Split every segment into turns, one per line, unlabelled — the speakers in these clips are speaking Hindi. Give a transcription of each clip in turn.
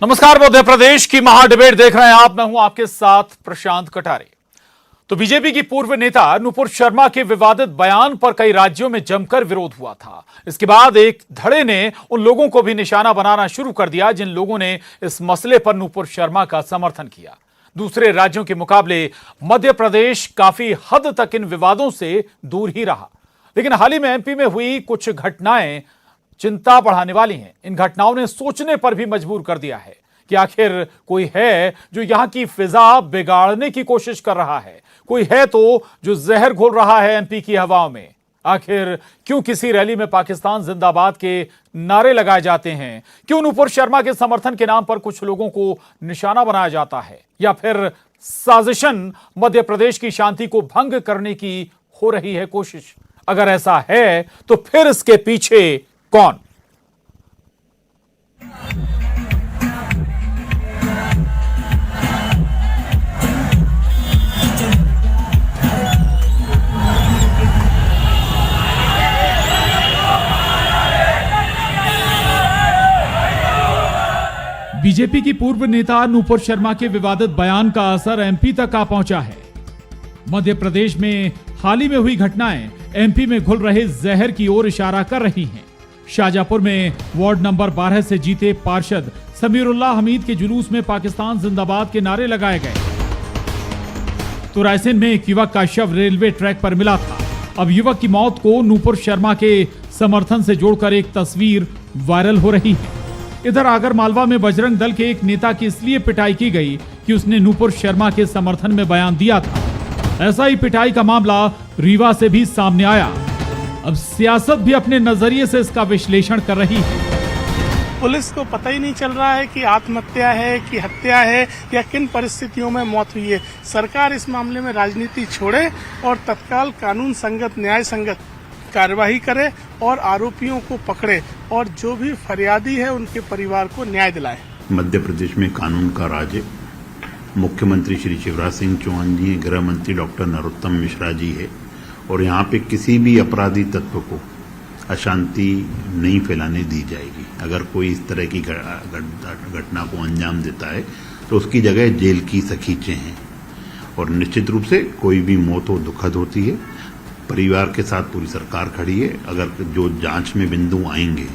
नमस्कार, मध्य प्रदेश की महाडिबेट देख रहे हैं आप। मैं हूं आपके साथ प्रशांत कटारे। तो बीजेपी की पूर्व नेता नुपुर शर्मा के विवादित बयान पर कई राज्यों में जमकर विरोध हुआ था। इसके बाद एक धड़े ने उन लोगों को भी निशाना बनाना शुरू कर दिया जिन लोगों ने इस मसले पर नुपुर शर्मा का समर्थन किया। दूसरे राज्यों के मुकाबले मध्य प्रदेश काफी हद तक इन विवादों से दूर ही रहा, लेकिन हाल ही में एमपी में हुई कुछ घटनाएं चिंता बढ़ाने वाली हैं। इन घटनाओं ने सोचने पर भी मजबूर कर दिया है कि आखिर कोई है जो यहां की फिजा बिगाड़ने की कोशिश कर रहा है, कोई है तो जो जहर घोल रहा है एमपी की हवाओं में। आखिर क्यों किसी रैली में पाकिस्तान जिंदाबाद के नारे लगाए जाते हैं? क्यों नुपुर शर्मा के समर्थन के नाम पर कुछ लोगों को निशाना बनाया जाता है? या फिर साजिशन मध्य प्रदेश की शांति को भंग करने की हो रही है कोशिश? अगर ऐसा है तो फिर इसके पीछे कौन? बीजेपी की पूर्व नेता नुपुर शर्मा के विवादित बयान का असर एमपी तक आ पहुंचा है। मध्य प्रदेश में हाल ही में हुई घटनाएं एमपी में घुल रहे जहर की ओर इशारा कर रही हैं। शाहजहांपुर में वार्ड नंबर 12 से जीते पार्षद समीरुल्लाह हमीद के जुलूस में पाकिस्तान जिंदाबाद के नारे लगाए गए। तो रायसेन में एक युवक का शव रेलवे ट्रैक पर मिला था। अब युवक की मौत को नुपुर शर्मा के समर्थन से जोड़कर एक तस्वीर वायरल हो रही है। इधर आगरमालवा में बजरंग दल के एक नेता की इसलिए पिटाई की गई कि उसने नुपुर शर्मा के समर्थन में बयान दिया था। ऐसा ही पिटाई का मामला रीवा से भी सामने आया। अब सियासत भी अपने नजरिए से इसका विश्लेषण कर रही है।
पुलिस को पता ही नहीं चल रहा है कि आत्महत्या है कि हत्या है या किन परिस्थितियों में मौत हुई है। सरकार इस मामले में राजनीति छोड़े और तत्काल कानून संगत न्याय संगत कार्यवाही करे और आरोपियों को पकड़े और जो भी फरियादी है उनके परिवार को न्याय दिलाए।
मध्य प्रदेश में कानून का राज है। मुख्यमंत्री श्री शिवराज सिंह चौहान जी, गृह मंत्री डॉक्टर नरोत्तम मिश्रा जी है और यहाँ पे किसी भी अपराधी तत्व को अशांति नहीं फैलाने दी जाएगी। अगर कोई इस तरह की घटना को अंजाम देता है तो उसकी जगह जेल की सखीचें हैं और निश्चित रूप से कोई भी मौत हो दुखद होती है। परिवार के साथ पूरी सरकार खड़ी है। अगर जो जांच में बिंदु आएंगे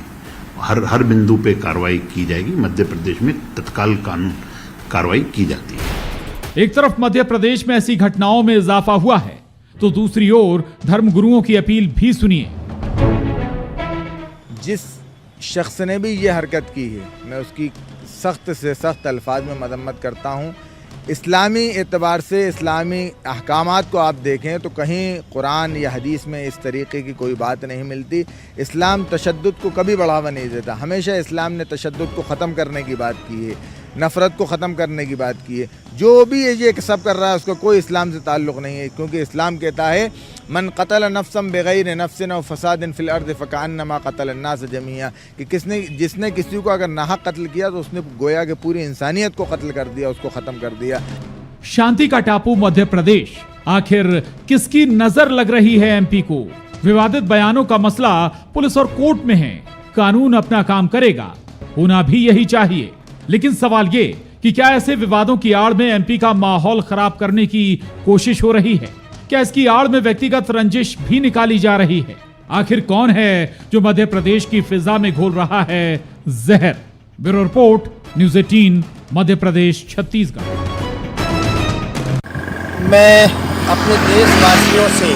हर बिंदु पे कार्रवाई की जाएगी। मध्य प्रदेश में तत्काल कानून कार्रवाई की जाती है।
एक तरफ मध्य प्रदेश में ऐसी घटनाओं में इजाफा हुआ है तो दूसरी ओर धर्मगुरुओं की अपील भी सुनिए।
जिस शख्स ने भी ये हरकत की है मैं उसकी सख्त से सख्त अल्फाज में मजम्मत करता हूँ। इस्लामी एतबार से इस्लामी अहकामात को आप देखें तो कहीं कुरान या हदीस में इस तरीके की कोई बात नहीं मिलती। इस्लाम तशद्दुद को कभी बढ़ावा नहीं देता। हमेशा इस्लाम ने तशद्दुद को ख़त्म करने की बात की है, नफ़रत को ख़त्म करने की बात की है। जो भी ये सब कर रहा है उसका कोई इस्लाम से ताल्लुक़ नहीं है, क्योंकि इस्लाम कहता है मन क़तल नफ्सन बग़ैर नफ्सिन व फ़सादिन फ़िल अर्ज़ फ़कअन्नमा क़तल अन्नास जमीआ, कि जिसने किसी को अगर नाहक कत्ल किया तो उसने गोया कि पूरी इंसानियत को कत्ल कर दिया, उसको ख़त्म कर दिया।
शांति का टापू मध्य प्रदेश, आखिर किसकी नजर लग रही है एमपी को? विवादित बयानों का मसला पुलिस और कोर्ट में है। कानून अपना काम करेगा, होना भी यही चाहिए। लेकिन सवाल ये कि क्या ऐसे विवादों की आड़ में एमपी का माहौल खराब करने की कोशिश हो रही है? क्या इसकी आड़ में व्यक्तिगत रंजिश भी निकाली जा रही है? आखिर कौन है जो मध्य प्रदेश की फिजा में घोल रहा है जहर? Bureau report, news 18, Madhya Pradesh, Chhattisgarh.
मैं अपने देशवासियों से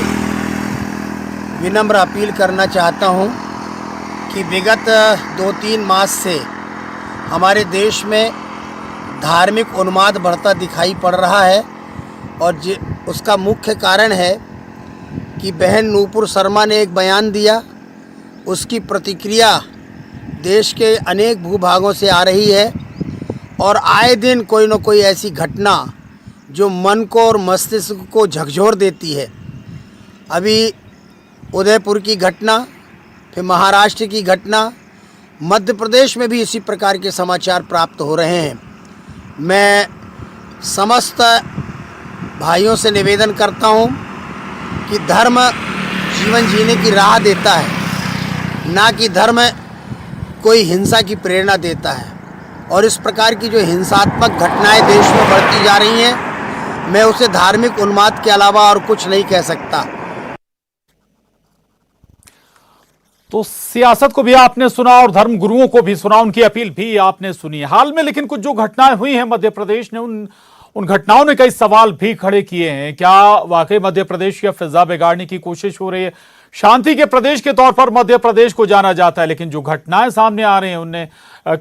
विनम्र अपील करना चाहता हूं कि विगत 2-3 मास से हमारे देश में धार्मिक उन्माद बढ़ता दिखाई पड़ रहा है और उसका मुख्य कारण है कि बहन नुपुर शर्मा ने एक बयान दिया। उसकी प्रतिक्रिया देश के अनेक भूभागों से आ रही है और आए दिन कोई न कोई ऐसी घटना जो मन को और मस्तिष्क को झकझोर देती है। अभी उदयपुर की घटना, फिर महाराष्ट्र की घटना, मध्य प्रदेश में भी इसी प्रकार के समाचार प्राप्त हो रहे हैं। मैं समस्त भाइयों से निवेदन करता हूं कि धर्म जीवन जीने की राह देता है, ना कि धर्म कोई हिंसा की प्रेरणा देता है। और इस प्रकार की जो हिंसात्मक घटनाएं देश में बढ़ती जा रही हैं, मैं उसे धार्मिक उन्माद के अलावा और कुछ नहीं कह सकता।
तो सियासत को भी आपने सुना और धर्म गुरुओं को भी सुना, उनकी अपील भी आपने सुनी। हाल में लेकिन कुछ जो घटनाएं हुई हैं मध्य प्रदेश ने, उन घटनाओं ने कई सवाल भी खड़े किए हैं। क्या वाकई मध्य प्रदेश की फिजा बिगाड़ने की कोशिश हो रही है? शांति के प्रदेश के तौर पर मध्य प्रदेश को जाना जाता है, लेकिन जो घटनाएं सामने आ रही हैं उनने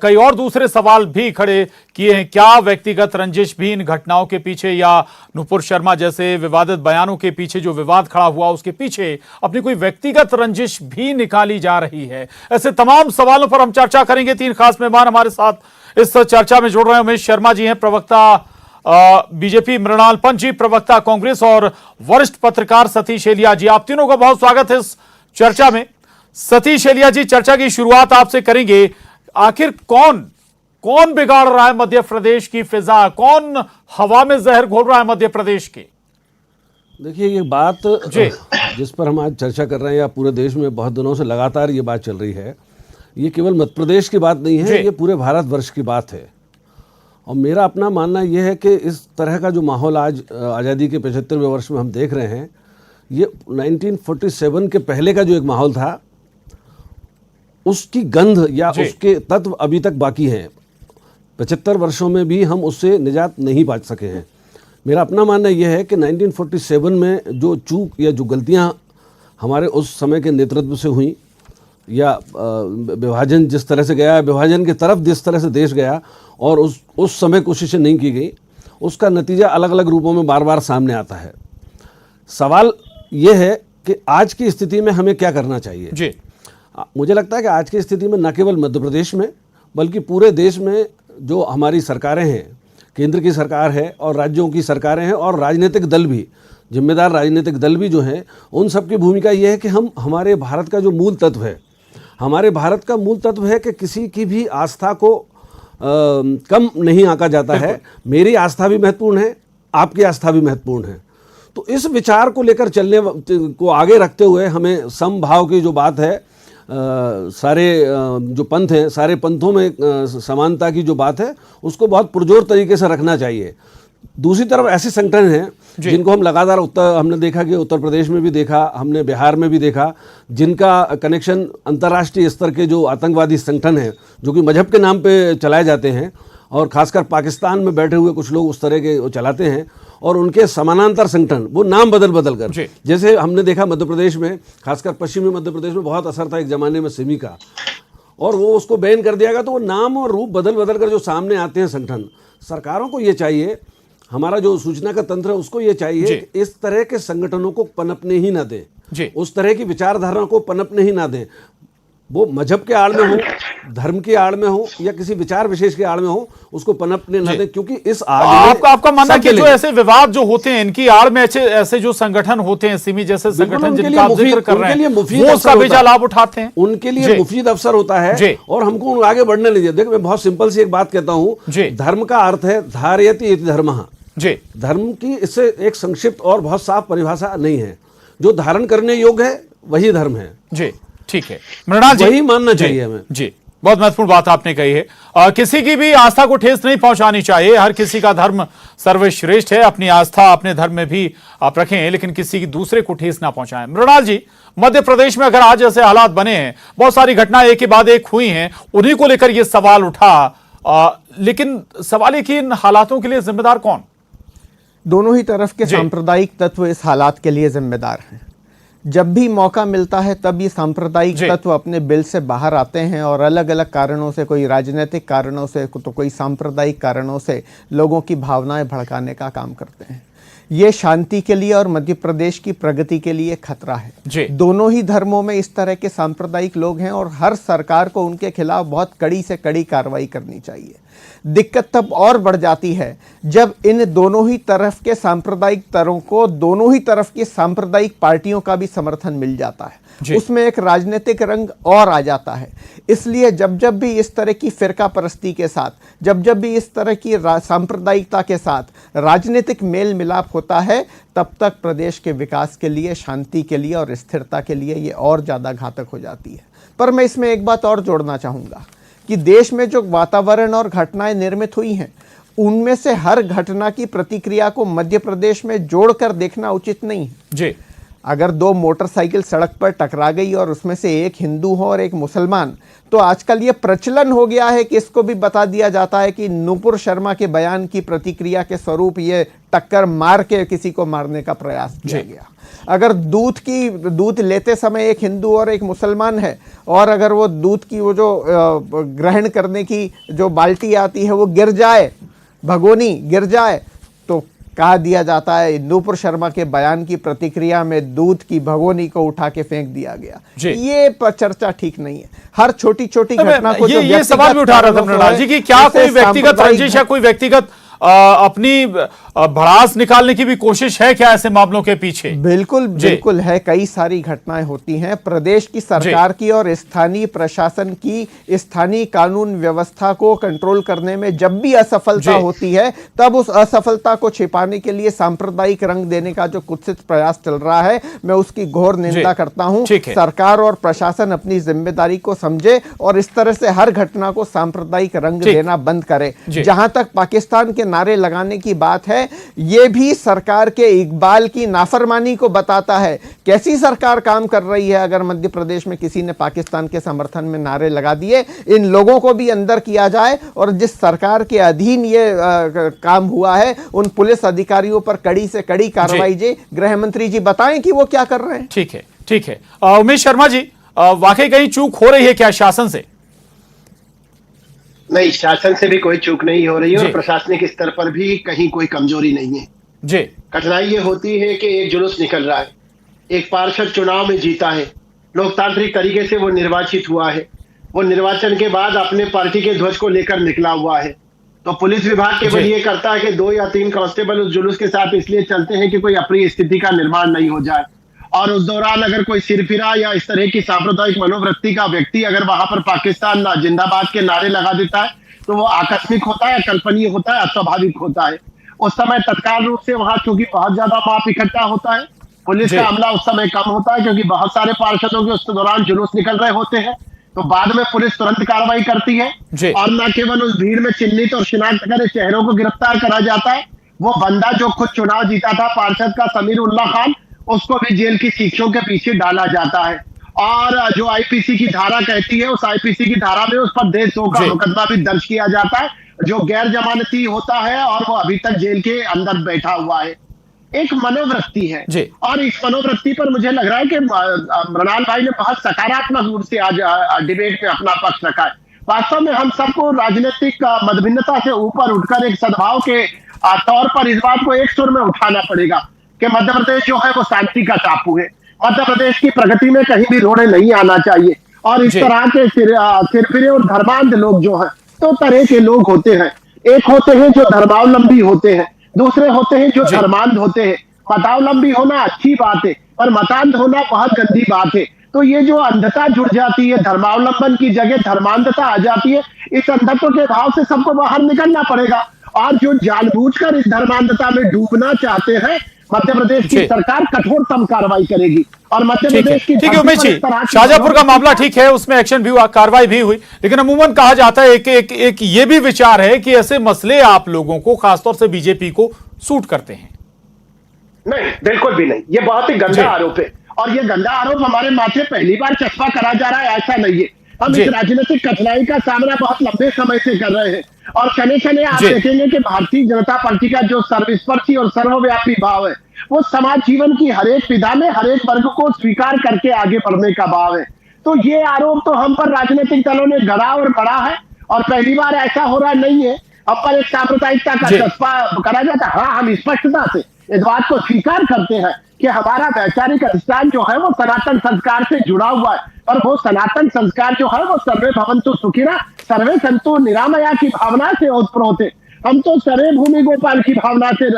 कई और दूसरे सवाल भी खड़े किए हैं। क्या व्यक्तिगत रंजिश भी इन घटनाओं के पीछे, या नुपुर शर्मा जैसे विवादित बयानों के पीछे जो विवाद खड़ा हुआ उसके पीछे अपनी कोई व्यक्तिगत रंजिश भी निकाली जा रही है? ऐसे तमाम सवालों पर हम चर्चा करेंगे। 3 खास मेहमान हमारे साथ इस चर्चा में जुड़ रहे हैं। उमेश शर्मा जी हैं, प्रवक्ता बीजेपी, मृणाल पंत जी, प्रवक्ता कांग्रेस, और वरिष्ठ पत्रकार सतीश एलिया जी। आप तीनों का बहुत स्वागत है इस चर्चा में। सतीश एलिया जी, चर्चा की शुरुआत आपसे करेंगे। आखिर कौन बिगाड़ रहा है मध्य प्रदेश की फिजा? कौन हवा में जहर घोल रहा है मध्य प्रदेश के?
देखिए, ये बात जिस पर हम आज चर्चा कर रहे हैं, या पूरे देश में बहुत दिनों से लगातार ये बात चल रही है, ये केवल मध्य प्रदेश की बात नहीं है, ये पूरे भारतवर्ष की बात है। और मेरा अपना मानना यह है कि इस तरह का जो माहौल आज आज़ादी के 75वें वर्ष में हम देख रहे हैं, ये 1947 के पहले का जो एक माहौल था, उसकी गंध या उसके तत्व अभी तक बाकी हैं। 75 वर्षों में भी हम उससे निजात नहीं पा सके हैं। मेरा अपना मानना यह है कि 1947 में जो चूक या जो गलतियां हमारे उस समय के नेतृत्व से हुई, या विभाजन जिस तरह से गया, विभाजन की तरफ जिस तरह से देश गया और उस समय कोशिशें नहीं की गई, उसका नतीजा अलग अलग रूपों में बार बार सामने आता है। सवाल यह है कि आज की स्थिति में हमें क्या करना चाहिए जी। मुझे लगता है कि आज की स्थिति में न केवल मध्य प्रदेश में बल्कि पूरे देश में जो हमारी सरकारें हैं, केंद्र की सरकार है और राज्यों की सरकारें हैं और राजनीतिक दल भी, जिम्मेदार राजनीतिक दल भी जो हैं, उन सब की भूमिका यह है कि हम हमारे भारत का जो मूल तत्व है, हमारे भारत का मूल तत्व है कि किसी की भी आस्था को कम नहीं आंका जाता है। मेरी आस्था भी महत्वपूर्ण है, आपकी आस्था भी महत्वपूर्ण है। तो इस विचार को लेकर चलने को आगे रखते हुए हमें समभाव की जो बात है, सारे जो पंथ हैं, सारे पंथों में समानता की जो बात है, उसको बहुत पुरजोर तरीके से रखना चाहिए। दूसरी तरफ ऐसे संगठन हैं जिनको हम लगातार हमने देखा कि उत्तर प्रदेश में भी देखा, हमने बिहार में भी देखा, जिनका कनेक्शन अंतर्राष्ट्रीय स्तर के जो आतंकवादी संगठन हैं, जो कि मजहब के नाम पे चलाए जाते हैं, और खासकर पाकिस्तान में बैठे हुए कुछ लोग उस तरह के वो चलाते हैं, और उनके समानांतर संगठन वो नाम बदल कर, जैसे हमने देखा मध्य प्रदेश में, खासकर पश्चिमी मध्य प्रदेश में बहुत असर था एक ज़माने में सिमी का, और वो उसको बैन कर दिया गया। तो वो नाम और रूप बदल कर जो सामने आते हैं संगठन, सरकारों को ये चाहिए, हमारा जो सूचना का तंत्र है उसको ये चाहिए कि इस तरह के संगठनों को पनपने ही ना दें, उस तरह की विचारधारा को पनपने ही ना दें। वो मजहब के आड़ में हो, धर्म की आड़ में हो, या किसी विचार विशेष के आड़ में हो, उसको पनपने ना दें, क्योंकि इस आग
आपका मानना कि जो ऐसे विवाद जो होते हैं, इनकी आड़ में ऐसे जो संगठन होते हैं, सिमी जैसे संगठन जिनका आप जिक्र कर रहे हैं, वो उसका बेजा लाभ उठाते हैं,
उनके लिए मुफीद अवसर होता है और हमको आगे बढ़ने लीजिए। देखो, मैं बहुत सिंपल सी एक बात कहता हूँ, धर्म का अर्थ है धारयति इति धर्मः। धर्म की इससे एक संक्षिप्त और बहुत साफ परिभाषा नहीं है। जो धारण करने योग्य है वही धर्म है
जी। ठीक है, मृणाल जी,
वही मानना चाहिए हमें जी।
बहुत महत्वपूर्ण बात आपने कही है। किसी की भी आस्था को ठेस नहीं पहुंचानी चाहिए। हर किसी का धर्म सर्वश्रेष्ठ है। अपनी आस्था अपने धर्म में भी आप रखें, लेकिन किसी की दूसरे को ठेस ना पहुंचाएं। मृणाल जी, मध्य प्रदेश में अगर आज ऐसे हालात बने हैं, बहुत सारी घटनाएं एक के बाद एक हुई हैं, उन्हीं को लेकर यह सवाल उठा, लेकिन सवाल है कि इन हालातों के लिए जिम्मेदार कौन?
दोनों ही तरफ के सांप्रदायिक तत्व इस हालात के लिए जिम्मेदार हैं। जब भी मौका मिलता है तब ये सांप्रदायिक तत्व अपने बिल से बाहर आते हैं और अलग अलग कारणों से, कोई राजनीतिक कारणों से तो कोई सांप्रदायिक कारणों से लोगों की भावनाएं भड़काने का काम करते हैं। ये शांति के लिए और मध्य प्रदेश की प्रगति के लिए खतरा है। दोनों ही धर्मों में इस तरह के सांप्रदायिक लोग हैं और हर सरकार को उनके खिलाफ बहुत कड़ी से कड़ी कार्रवाई करनी चाहिए। दिक्कत तब और बढ़ जाती है जब इन दोनों ही तरफ के सांप्रदायिक दलों को दोनों ही तरफ की सांप्रदायिक पार्टियों का भी समर्थन मिल जाता है, उसमें एक राजनीतिक रंग और आ जाता है। इसलिए जब जब भी इस तरह की फिरका परस्ती के साथ, जब जब भी इस तरह की सांप्रदायिकता के साथ राजनीतिक मेल मिलाप होता है, तब तक प्रदेश के विकास के लिए, शांति के लिए और स्थिरता के लिए ये और ज़्यादा घातक हो जाती है। पर मैं इसमें एक बात और जोड़ना चाहूँगा कि देश में जो वातावरण और घटनाएं निर्मित हुई हैं उनमें से हर घटना की प्रतिक्रिया को मध्य प्रदेश में जोड़कर देखना उचित नहीं है।
जी,
अगर दो मोटरसाइकिल सड़क पर टकरा गई और उसमें से एक हिंदू हो और एक मुसलमान, तो आजकल ये प्रचलन हो गया है कि इसको भी बता दिया जाता है कि नुपुर शर्मा के बयान की प्रतिक्रिया के स्वरूप ये टक्कर मार के किसी को मारने का प्रयास किया गया। अगर दूध लेते समय एक हिंदू और एक मुसलमान है और अगर वो दूध की वो जो ग्रहण करने की जो बाल्टी आती है वो गिर जाए, भगोनी गिर जाए, तो कहा दिया जाता है नुपुर शर्मा के बयान की प्रतिक्रिया में दूध की भगोनी को उठा के फेंक दिया गया। ये चर्चा ठीक नहीं है। हर छोटी छोटी घटना को
ये सवाल भी उठा रहा था मृणाल जी कि क्या कोई व्यक्तिगत रंजिश या कोई व्यक्तिगत अपनी भड़ास निकालने की भी कोशिश है क्या ऐसे मामलों के पीछे?
बिल्कुल है। कई सारी घटनाएं होती हैं। प्रदेश की सरकार की और स्थानीय प्रशासन की स्थानीय कानून व्यवस्था को कंट्रोल करने में जब भी असफलता होती है तब उस असफलता को छिपाने के लिए सांप्रदायिक रंग देने का जो कुत्सित प्रयास चल रहा है, मैं उसकी घोर निंदा करता हूं। सरकार और प्रशासन अपनी जिम्मेदारी को समझे और इस तरह से हर घटना को सांप्रदायिक रंग देना बंद करे। जहां तक पाकिस्तान के नारे लगाने की बात है, यह भी सरकार के इकबाल की नाफरमानी को बताता है। कैसी सरकार काम कर रही है अगर मध्य प्रदेश में किसी ने पाकिस्तान के समर्थन में नारे लगा दिए? इन लोगों को भी अंदर किया जाए और जिस सरकार के अधीन ये काम हुआ है उन पुलिस अधिकारियों पर कड़ी से कड़ी कार्रवाई जी गृह मंत्री जी बताएं कि वो क्या कर रहे हैं।
ठीक है। उमेश शर्मा जी, वाकई कहीं चूक हो रही है क्या शासन से?
नहीं, शासन से भी कोई चूक नहीं हो रही है और प्रशासनिक स्तर पर भी कहीं कोई कमजोरी नहीं है
जी।
कठिनाई ये होती है कि एक जुलूस निकल रहा है, एक पार्षद चुनाव में जीता है, लोकतांत्रिक तरीके से वो निर्वाचित हुआ है, वो निर्वाचन के बाद अपने पार्टी के ध्वज को लेकर निकला हुआ है, तो पुलिस विभाग केवल ये करता है कि 2 या 3 कांस्टेबल उस जुलूस के साथ इसलिए चलते हैं कि कोई अप्रिय स्थिति का निर्माण नहीं हो जाए। और उस दौरान अगर कोई सिरफिरा या इस तरह की सांप्रदायिक मनोवृत्ति का व्यक्ति अगर वहां पर पाकिस्तान जिंदाबाद के नारे लगा देता है तो वो आकस्मिक होता है, अकल्पनीय होता है, अस्वाभाविक होता है। उस समय तत्काल रूप से वहां चूंकि बहुत ज्यादा माप इकट्ठा होता है, पुलिस का अमला उस समय कम होता है क्योंकि बहुत सारे पार्षदों के उस दौरान जुलूस निकल रहे होते हैं, तो बाद में पुलिस तुरंत कार्रवाई करती है और न केवल उस भीड़ में चिन्हित और शिनाख्त करे चेहरों को गिरफ्तार करा जाता है, वो बंदा जो खुद चुनाव जीता था पार्षद का समीर उल्लाह खान, उसको भी जेल की शिक्षों के पीछे डाला जाता है। और जो आईपीसी की धारा कहती है, उस आईपीसी की धारा में उस पर देशद्रोह का मुकदमा भी दर्ज किया जाता है, जो गैर जमानती होता है और वो अभी तक जेल के अंदर बैठा हुआ है। एक मनोवृत्ति है और इस मनोवृत्ति पर मुझे लग रहा है कि मृणाल भाई ने बहुत सकारात्मक रूप से आज डिबेट में अपना पक्ष रखा है। वास्तव में हम सबको राजनीतिक मतभिन्नता से ऊपर उठकर एक सद्भाव के तौर पर इस बात को एक सुर में उठाना पड़ेगा कि मध्य प्रदेश जो है वो शांति का टापू है। मध्य प्रदेश की प्रगति में कहीं भी रोड़े नहीं आना चाहिए और इस तरह के सिरफिरे और धर्मांध लोग जो हैं, 2 तरह के लोग होते हैं। एक होते हैं जो धर्मावलंबी होते हैं, दूसरे होते हैं जो धर्मांध होते हैं। मतावलंबी होना अच्छी बात है पर मतांध होना बहुत गंदी बात है। तो ये जो अंधता जुड़ जाती है, धर्मावलंबन की जगह धर्मांधता आ जाती है, इस अंधत्व के भाव से सबको बाहर निकलना पड़ेगा। और जो जानबूझकर इस धर्मांधता में डूबना चाहते हैं, मध्य प्रदेश की सरकार कठोरतम कार्रवाई करेगी। और मध्य प्रदेश की
ठीक है उमेश जी, शाहजहांपुर का मामला ठीक है, उसमें एक्शन भी हुआ, कार्रवाई भी हुई, लेकिन अमूमन कहा जाता है एक ये भी विचार है कि ऐसे मसले आप लोगों को, खासतौर से बीजेपी को सूट करते हैं।
नहीं, बिल्कुल भी नहीं, ये बहुत ही गंदा आरोप है और ये गंदा आरोप हमारे माथे पहली बार चस्पा करा जा रहा है, ऐसा नहीं है। हम इस राजनीतिक कठिनाई का सामना बहुत लंबे समय से कर रहे हैं और शने शने आप देखेंगे कि भारतीय जनता पार्टी का जो सर्वस्पर्शी और सर्वव्यापी भाव है, वो समाज जीवन की हर एक विधा में हर एक वर्ग को स्वीकार करके आगे बढ़ने का भाव है। तो ये आरोप तो हम पर राजनीतिक दलों ने गढ़ा और बढ़ा है और पहली बार ऐसा हो रहा नहीं है। हम पर एक सांप्रदायिकता का चस्पा करा जाता है। हाँ, हम स्पष्टता से इस बात को स्वीकार करते हैं कि हमारा वैचारिक अधिष्ठान जो है वो सनातन संस्कार से जुड़ा हुआ है और वो सनातन संस्कार जो है वो सर्वे भवन्तु सुखिनः सर्वे सन्तु निरामया की भावना से ओतप्रोत है। हम तो सर्वे भूमि गोपाल की भावना से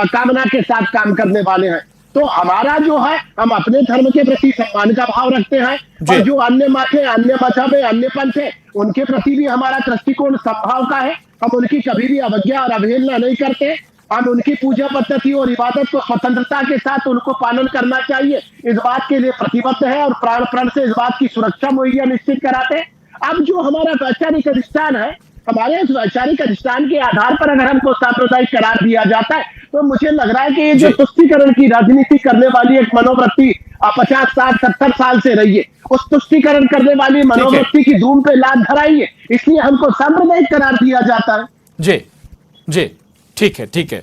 कामना के साथ काम करने वाले हैं। तो हमारा जो है, हम अपने धर्म के प्रति सम्मान का भाव रखते हैं और जो अन्य मत है, अन्य मजहब है, अन्य पंथ है, उनके प्रति भी हमारा दृष्टिकोण सद्भाव का है। हम उनकी कभी भी अवज्ञा और अवहेलना नहीं करते। हम उनकी पूजा पद्धति और इबादत को स्वतंत्रता के साथ उनको पालन करना चाहिए, इस बात के लिए प्रतिबद्ध है और प्राण प्रण से इस बात की सुरक्षा मुहैया निश्चित कराते हैं। अब जो हमारा वैचारिक अधिष्ठान है, हमारे इस वैचारिक अधिष्ठान के आधार पर अगर हमको सांप्रदायिक करार दिया जाता है, तो मुझे लग रहा है कि ये जो तुष्टीकरण की राजनीति करने वाली एक मनोवृत्ति 50, 60, 70 साल से रही है, उस तुष्टीकरण करने वाली मनोवृत्ति की धूम पे लात धराई है, इसलिए हमको सांप्रदायिक करार दिया जाता है।
जी जी, ठीक है ठीक है।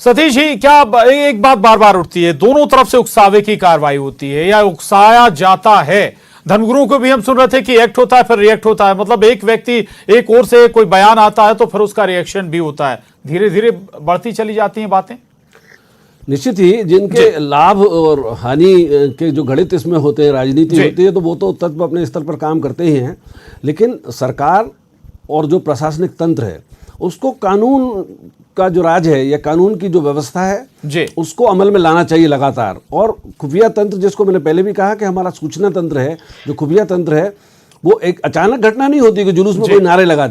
सतीश जी, क्या एक बात बार बार उठती है, दोनों तरफ से उकसावे की कार्रवाई होती है या उकसाया जाता है? धर्मगुरुओं को भी हम सुन रहे थे कि एक्ट होता है फिर रिएक्ट होता है, मतलब एक व्यक्ति एक ओर से कोई बयान आता है तो फिर उसका रिएक्शन भी होता है, धीरे धीरे बढ़ती चली जाती हैं बातें।
निश्चित ही जिनके लाभ और हानि के जो गणित इसमें होते हैं, राजनीति होती है, तो वो तो तत्व अपने स्तर पर काम करते ही हैं, लेकिन सरकार और जो प्रशासनिक तंत्र है उसको कानून का जो राज है या कानून की जो व्यवस्था है उसको अमल में लाना चाहिए लगातार। और खुफिया तंत्र, जिसको मैंने पहले भी कहा कि हमारा सूचना तंत्र है, जो खुफिया तंत्र है, वो एक अचानक घटना नहीं होती कि जुलूस में कोई नारे लगा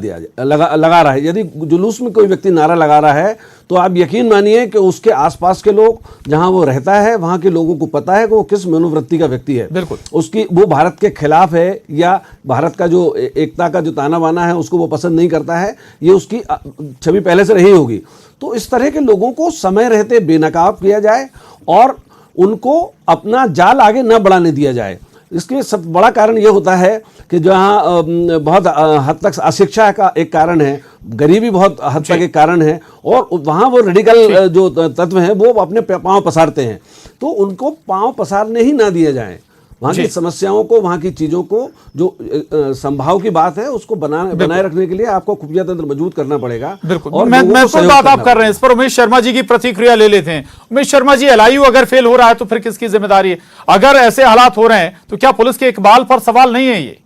रहा है। यदि जुलूस में कोई व्यक्ति नारा लगा रहा है तो आप यकीन मानिए कि उसके आसपास के लोग, जहां वो रहता है, वहां के लोगों को पता है कि वो किस मनोवृत्ति का व्यक्ति है।
बिल्कुल,
उसकी वो भारत के खिलाफ है या भारत का जो एकता का जो ताना बाना है उसको वो पसंद नहीं करता है, ये उसकी छवि पहले से रही होगी। तो इस तरह के लोगों को समय रहते बेनकाब किया जाए और उनको अपना जाल आगे न बढ़ाने दिया जाए। इसके सब बड़ा कारण ये होता है कि जहाँ बहुत हद तक अशिक्षा का एक कारण है, गरीबी बहुत हद तक एक कारण है, और वहाँ वो रेडिकल जो तत्व हैं वो अपने पांव पसारते हैं, तो उनको पांव पसारने ही ना दिया जाए। वहाँ की समस्याओं को, वहाँ की चीज़ों को, जो संभाव की बात है, उसको बनाए रखने के लिए आपको खुफिया तंत्र मजबूत करना पड़ेगा।
बिल्कुल, और महत्वपूर्ण बात आप कर रहे हैं, इस पर उमेश शर्मा जी की प्रतिक्रिया ले लेते हैं। उमेश शर्मा जी, एलआईयू अगर फेल हो रहा है तो फिर किसकी जिम्मेदारी है? अगर ऐसे हालात हो रहे हैं तो क्या पुलिस के इकबाल पर सवाल नहीं है ये?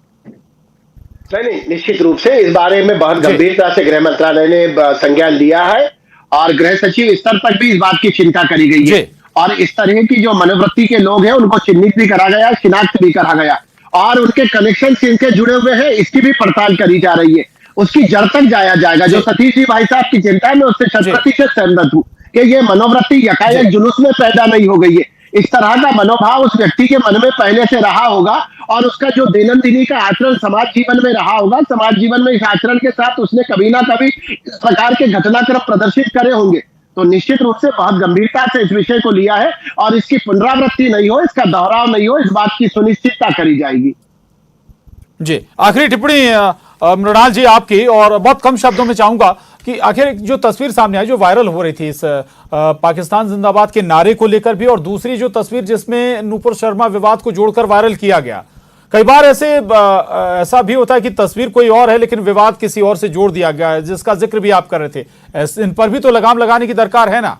नहीं, निश्चित रूप से इस बारे में बहुत गंभीरता से गृह मंत्रालय ने संज्ञान लिया है और गृह सचिव स्तर पर भी इस बात की चिंता करी गई है, और इस तरह की जो मनोवृत्ति के लोग हैं उनको चिन्हित भी करा गया, शिनाख्त भी करा गया, और उनके कनेक्शन इनके जुड़े हुए हैं, इसकी भी पड़ताल करी जा रही है, उसकी जड़ तक जाया जाएगा। जो सतीश जी भाई साहब की चिंता है, मैं उससे 100% सहमत हूँ कि ये मनोवृत्ति यकायक जुलूस में पैदा नहीं हो गई है। इस तरह का मनोभाव उस व्यक्ति के मन में पहले से रहा होगा और उसका जो दैनंदिनी का आचरण समाज जीवन में रहा होगा, समाज जीवन में इस आचरण के साथ उसने कभी ना कभी इस प्रकार के घटनाक्रम प्रदर्शित करे होंगे। तो निश्चित रूप से बहुत गंभीरता से इस विषय को लिया है और इसकी पुनरावृत्ति नहीं हो, इसका दोहराव नहीं हो, इस बात की सुनिश्चितता करी जाएगी।
जी, आखिरी टिप्पणी मृणाल जी आपकी, और बहुत कम शब्दों में चाहूंगा कि आखिर जो तस्वीर सामने आई, जो वायरल हो रही थी इस पाकिस्तान जिंदाबाद के नारे को लेकर भी, और दूसरी जो तस्वीर जिसमें नूपुर शर्मा विवाद को जोड़कर वायरल किया गया, कई बार ऐसा भी होता है कि तस्वीर कोई और है लेकिन विवाद किसी और से जोड़ दिया गया है, जिसका जिक्र भी आप कर रहे थे। इन पर भी तो लगाम लगाने की दरकार है ना?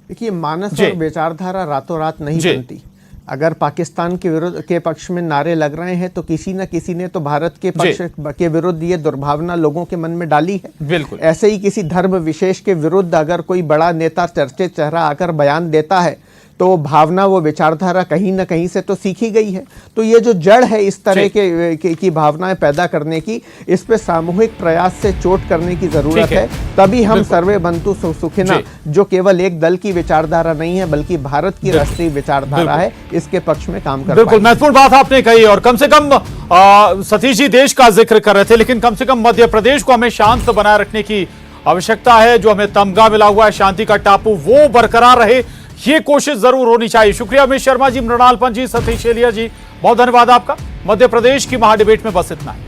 देखिए, मानस और विचारधारा रातों रात नहीं बनती। अगर पाकिस्तान के विरुद्ध के पक्ष में नारे लग रहे हैं तो किसी न किसी ने तो भारत के पक्ष के विरुद्ध ये दुर्भावना लोगों के मन में डाली है।
बिल्कुल,
ऐसे ही किसी धर्म विशेष के विरुद्ध अगर कोई बड़ा नेता, चर्चित चेहरा आकर बयान देता है तो भावना, वो विचारधारा कहीं ना कहीं से तो सीखी गई है। तो ये जो जड़ है इस तरह की भावनाएं पैदा करने की, इस पे सामूहिक प्रयास से चोट करने की जरूरत है। तभी हम सर्वे बंतु सुखिना, जो केवल एक दल की विचारधारा नहीं है बल्कि भारत की राष्ट्रीय विचारधारा है, इसके पक्ष में काम कर पाएंगे।
बिल्कुल महत्वपूर्ण बात आपने कही, और कम से कम सतीश जी देश का जिक्र कर रहे थे, लेकिन कम से कम मध्य प्रदेश को हमें शांत बनाए रखने की आवश्यकता है। जो हमें तमगा मिला हुआ है, शांति का टापू, वो बरकरार रहे, ये कोशिश जरूर होनी चाहिए। शुक्रिया उमेश शर्मा जी, मृणाल पंत जी, सतीश एलिया जी, बहुत धन्यवाद आपका। मध्य प्रदेश की महाडिबेट में बस इतना है।